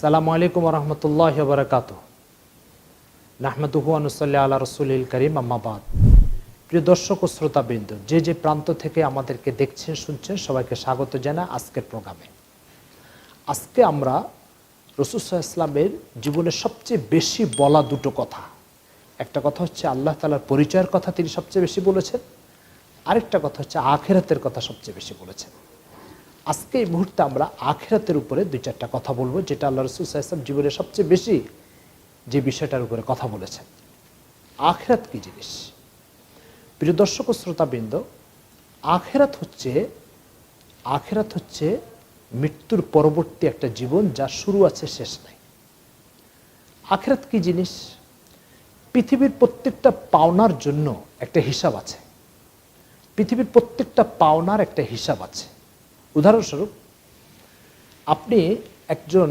আসসালামু আলাইকুম ওয়া রাহমাতুল্লাহি ওয়া বারাকাতুহু। নাহমাদুহু ওয়া নুসাল্লি আলা রাসূলিল কারীম, আম্মা বাদ। প্রিয় দর্শক ও শ্রোতাবৃন্দ, যে প্রান্ত থেকে আমাদেরকে দেখছেন শুনছেন, সবাইকে স্বাগত জানাই আজকের প্রোগ্রামে। আজকে আমরা রাসূল সাল্লাল্লাহু আলাইহি ওয়াসাল্লামের জীবনের সবচেয়ে বেশি বলা দুটো কথা, একটা কথা হচ্ছে আল্লাহ তাআলার পরিচয়ের কথা তিনি সবচেয়ে বেশি বলেছেন, আরেকটা কথা হচ্ছে আখিরাতের কথা সবচেয়ে বেশি বলেছেন। আজকে এই মুহূর্তে আমরা আখিরাতের উপরে দুই চারটা কথা বলবো, যেটা আল্লাহ রাসূল সাল্লাল্লাহু আলাইহি ওয়াসাল্লাম জীবনে সবচেয়ে বেশি যে বিষয়টার উপরে কথা বলেছেন। আখিরাত কি জিনিস? প্রিয় দর্শক ও শ্রোতাবৃন্দ, আখিরাত হচ্ছে মৃত্যুর পরবর্তী একটা জীবন, যার শুরু আছে শেষ নাই। আখিরাত কি জিনিস? পৃথিবীর প্রত্যেকটা পাওনার জন্য একটা হিসাব আছে, পৃথিবীর প্রত্যেকটা পাওনার একটা হিসাব আছে। উদাহরণস্বরূপ, আপনি একজন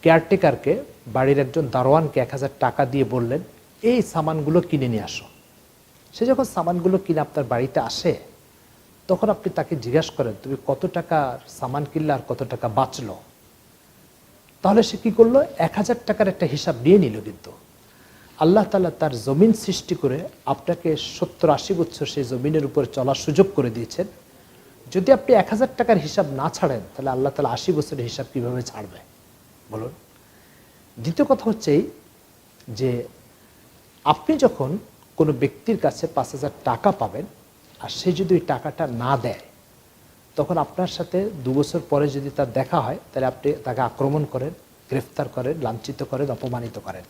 কেয়ারটেকারকে, বাড়ির একজন দারোয়ানকে 1000 টাকা দিয়ে বললেন এই সামানগুলো কিনে নিয়ে আসো। সে যখন সামানগুলো কিনে আপনার বাড়িতে আসে, তখন আপনি তাকে জিজ্ঞাসা করেন তুমি কত টাকার সামান কিনলে আর কত টাকা বাঁচলো। তাহলে সে কি করলো? 1000 টাকার একটা হিসাব নিয়ে নিল। কিন্তু আল্লাহ তাআলা তার জমিন সৃষ্টি করে আপনাকে 70-80 বছর সেই জমিনের উপরে চলার সুযোগ করে দিয়েছেন। যদি আপনি 1000 টাকার হিসাব না ছাড়েন, তাহলে আল্লাহ তাআলা 80 বছরের হিসাব কিভাবে ছাড়বে বলুন? দ্বিতীয় কথা হচ্ছে যে আপনি যখন কোনো ব্যক্তির কাছে 5000 টাকা পাবেন, আর সে যদি ওই টাকাটা না দেয়, তখন আপনার সাথে 2 বছর পরে যদি তার দেখা হয়, তাহলে আপনি তাকে আক্রমণ করেন, গ্রেফতার করেন, লাঞ্ছিত করেন, অপমানিত করেন।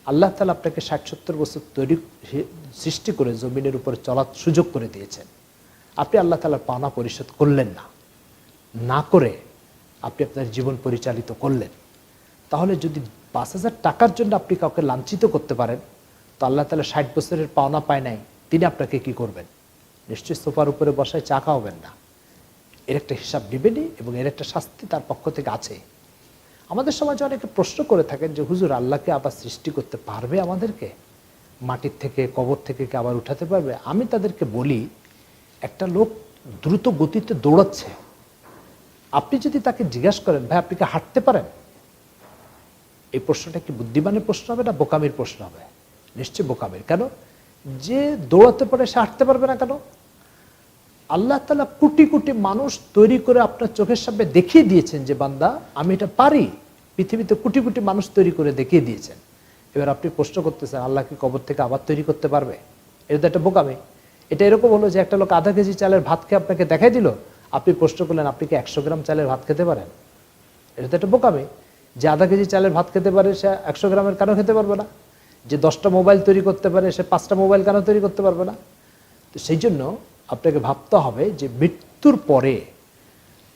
আল্লাহ তাআলা আপনাকে 60-70 বছর সৃষ্টি করে জমিনের উপরে চলার সুযোগ করে দিয়েছেন। আপনি আল্লাহ তাআলার পাওনা পরিশোধ করলেন না করে আপনি আপনার জীবন পরিচালিত করলেন। তাহলে যদি 5000 টাকার জন্য আপনি কাউকে লাঞ্ছিত করতে পারেন, তো আল্লাহ তাআলা 60 বছরের পাওনা পায় নাই, তিনি আপনাকে কি করবেন? নিশ্চয়ই সোফার উপরে বসায় চা খাওয়াবেন না। এর একটা হিসাব নেবেনই, এবং এর একটা শাস্তি তার পক্ষ থেকে আছে। আমাদের সমাজে অনেকে প্রশ্ন করে থাকেন যে হুজুর, আল্লাহকে আবার সৃষ্টি করতে পারবে আমাদেরকে? মাটির থেকে, কবর থেকে কি আবার উঠাতে পারবে? আমি তাদেরকে বলি, একটা লোক দ্রুত গতিতে দৌড়াচ্ছে, আপনি যদি তাকে জিজ্ঞাসা করেন ভাই আপনি কি হাঁটতে পারেন, এই প্রশ্নটা কি বুদ্ধিমানের প্রশ্ন হবে না বোকামির প্রশ্ন হবে? নিশ্চয়ই বোকামির। কেন? যে দৌড়াতে পারে সে হাঁটতে পারবে না কেন? আল্লাহ তাআলা কোটি কোটি মানুষ তৈরি করে আপনার চোখের সামনে দেখিয়ে দিয়েছেন যে বান্দা আমি এটা পারি। পৃথিবীতে কোটি কোটি মানুষ তৈরি করে দেখিয়ে দিয়েছেন। এবার আপনি প্রশ্ন করতেছেন আল্লাহ কি কবর থেকে আবার তৈরি করতে পারবে? এটা তো একটা বোকামি। এটা এরকম হলো যে একটা লোক আধা কেজি চালের ভাত খেয়ে আপনাকে দেখাই দিল, আপনি প্রশ্ন করলেন আপনি কি 100 গ্রাম চালের ভাত খেতে পারেন? এটা তো একটা বোকামি। যে আধা কেজি চালের ভাত খেতে পারে সে 100 গ্রামের কেন খেতে পারবে না? যে 10টা মোবাইল তৈরি করতে পারে সে 5টা মোবাইল কেন তৈরি করতে পারবে না? তো সেই জন্য আপনাকে ভাবতে হবে যে মৃত্যুর পরে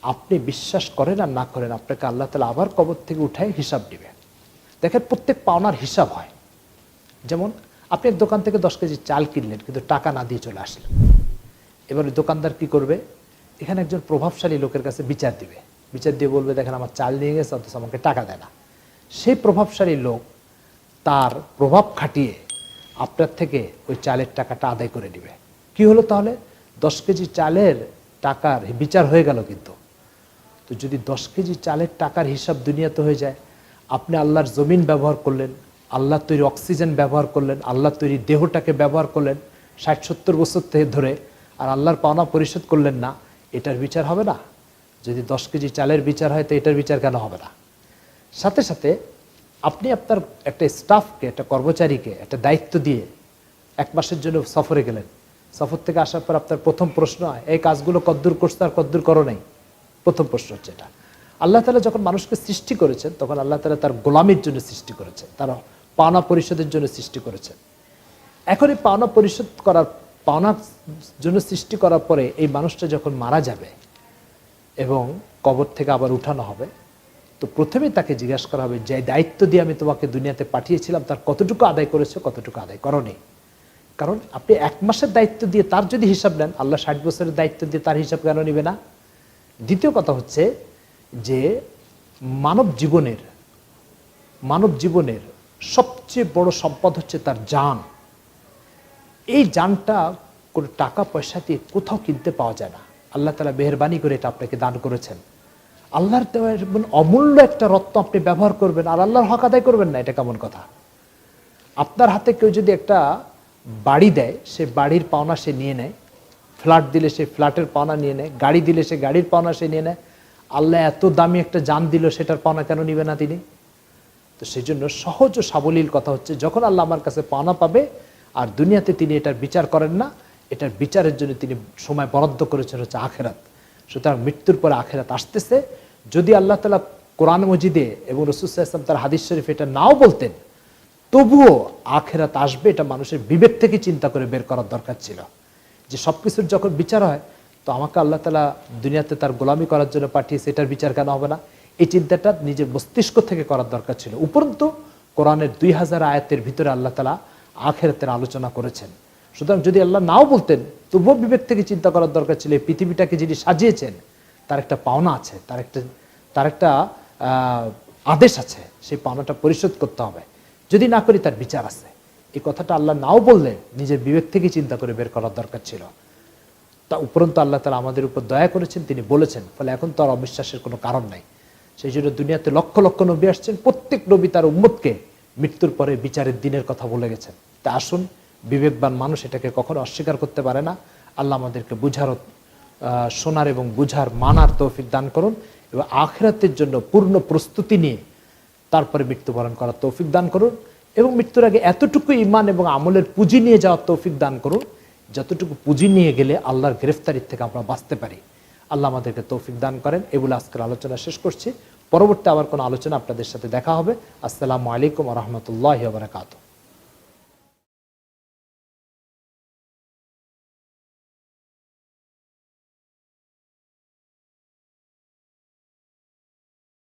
আপনি বিশ্বাস করেন আর না করেন, আপনাকে আল্লাহ তাআলা আবার কবর থেকে উঠায় হিসাব দিবে। দেখেন, প্রত্যেক পাওনার হিসাব হয়। যেমন আপনি এক দোকান থেকে 10 কেজি চাল কিনলেন, কিন্তু টাকা না দিয়ে চলে আসলেন। এবার দোকানদার কি করবে? এখানে একজন প্রভাবশালী লোকের কাছে বিচার দিবে। বিচার দিয়ে বলবে দেখেন আমার চাল নিয়ে গেছে অথচ আমাকে টাকা দেয় না। সেই প্রভাবশালী লোক তার প্রভাব খাটিয়ে আপনার থেকে ওই চালের টাকাটা আদায় করে নেবে। কি হলো তাহলে? 10 কেজি চালের টাকার বিচার হয়ে গেল। কিন্তু তো যদি 10 কেজি চালের টাকার হিসাব দুনিয়াতে হয়ে যায়, আপনি আল্লাহর জমিন ব্যবহার করলেন, আল্লাহর তৈরি অক্সিজেন ব্যবহার করলেন, আল্লাহর তৈরি দেহটাকে ব্যবহার করলেন 60-70 বছর থেকে ধরে, আর আল্লাহর পাওনা পরিশোধ করলেন না, এটার বিচার হবে না? যদি 10 কেজি চালের বিচার হয়, তো এটার বিচার কেন হবে না? সাথে সাথে আপনি আপনার একটা স্টাফকে, একটা কর্মচারীকে একটা দায়িত্ব দিয়ে 1 মাসের জন্য সফরে গেলেন। সফর থেকে আসার পর আপনার প্রথম প্রশ্ন হয় এই কাজগুলো কদ্দূর করছো আর কদ্দূর করো নাই। প্রথম প্রশ্ন হচ্ছে এটা। আল্লাহ তাআলা যখন মানুষকে সৃষ্টি করেছেন, তখন আল্লাহ তাআলা তার গোলামির জন্য সৃষ্টি করেছেন, তার পাওনা পরিশোধের জন্য সৃষ্টি করেছেন। এখন এই পাওনার জন্য সৃষ্টি করার পরে এই মানুষটা যখন মারা যাবে এবং কবর থেকে আবার উঠানো হবে, তো প্রথমেই তাকে জিজ্ঞাসা করা হবে যে দায়িত্ব দিয়ে আমি তোমাকে দুনিয়াতে পাঠিয়েছিলাম তার কতটুকু আদায় করেছো, কতটুকু আদায় করোনি। কারণ আপনি 1 মাসের দায়িত্ব দিয়ে তার যদি হিসাব নেন, আল্লাহ 60 বছরের দায়িত্ব দিয়ে তার হিসাব কেন নেবে না? দ্বিতীয় কথা হচ্ছে যে মানব জীবনের সবচেয়ে বড় সম্পদ হচ্ছে তার জান। এই জানটা কোনো টাকা পয়সা দিয়ে কোথাও কিনতে পাওয়া যায় না। আল্লাহ তাআলা মেহেরবানি করে এটা আপনাকে দান করেছেন। আল্লাহর দেওয়া অমূল্য একটা রত্ন আপনি ব্যবহার করবেন আর আল্লাহর হক আদায় করবেন না, এটা কেমন কথা? আপনার হাতে কেউ যদি একটা বাড়ি দেয়, সে বাড়ির পাওনা সে নিয়ে নেয়, ফ্ল্যাট দিলে সে ফ্ল্যাটের পাওনা নিয়ে নেয়, গাড়ি দিলে সে গাড়ির পাওনা সে নিয়ে নেয়। আল্লাহ এত দামি একটা জান দিল, সেটার পাওনা কেন নিবে না তিনি? তো সেই জন্য সহজ ও সাবলীল কথা হচ্ছে, যখন আল্লাহ আমার কাছে পাওনা পাবে আর দুনিয়াতে তিনি এটার বিচার করেন না, এটার বিচারের জন্য তিনি সময় বরাদ্দ করেছেন হচ্ছে আখেরাত। সুতরাং মৃত্যুর পরে আখেরাত আসতেছে। যদি আল্লাহ তাআলা কোরআন মজিদে এবং রাসূল সাল্লাল্লাহু আলাইহি ওয়াসাল্লাম তার হাদিস শরীফ এটা নাও বলতেন, তবুও আখেরাত আসবে, এটা মানুষের বিবেক থেকে চিন্তা করে বের করার দরকার ছিল। যে সব কিছুর যখন বিচার হয়, তো আমাকে আল্লাহ তাআলা দুনিয়াতে তার গোলামি করার জন্য পাঠিয়েছে, এটার বিচার কেন হবে না? এই চিন্তাটা নিজের মস্তিষ্ক থেকে করার দরকার ছিল। উপরন্তু কোরআনের 2000 আয়াতের ভিতরে আল্লাহ তাআলা আখেরাতের আলোচনা করেছেন। সুতরাং যদি আল্লাহ নাও বলতেন, তবুও বিবেক থেকে চিন্তা করার দরকার ছিল, এই পৃথিবীটাকে যিনি সাজিয়েছেন তার একটা পাওনা আছে, তার একটা আদেশ আছে, সেই পাওনাটা পরিশোধ করতে হবে। যদি না করি তার বিচার আছে। এই কথাটা আল্লাহ নাও বললে নিজের বিবেক থেকে চিন্তা করে বের করার দরকার ছিল। তা উপরন্তু আল্লাহ তাআলা আমাদের উপর দয়া করেছেন, তিনি বলেছেন, ফলে এখন তো আর অবিশ্বাসের কোনো কারণ নাই। সেই জন্য দুনিয়াতে লক্ষ লক্ষ নবী আসছেন, প্রত্যেক নবী তার উম্মতকে মৃত্যুর পরে বিচারের দিনের কথা বলে গেছেন। তা আসুন, বিবেকবান মানুষ এটাকে কখনো অস্বীকার করতে পারে না। আল্লাহ আমাদেরকে বুঝার, শোনার এবং বুঝার, মানার তৌফিক দান করুন এবং আখিরাতের জন্য পূর্ণ প্রস্তুতি নিয়ে তারপরে মৃত্যুবরণ করার তৌফিক দান করুন এবং মৃত্যুর আগে এতটুকু ঈমান এবং আমলের পুঁজি নিয়ে যাওয়ার তৌফিক দান করুন যতটুকু পুঁজি নিয়ে গেলে আল্লাহর গ্রেফতারির থেকে আমরা বাঁচতে পারি। আল্লাহ আমাদেরকে তৌফিক দান করেন। এগুলো আজকের আলোচনা শেষ করছি। পরবর্তী আবার কোনো আলোচনা আপনাদের সাথে দেখা হবে। আসসালামু আলাইকুম ওয়া রাহমাতুল্লাহি ওয়া বারাকাতুহু।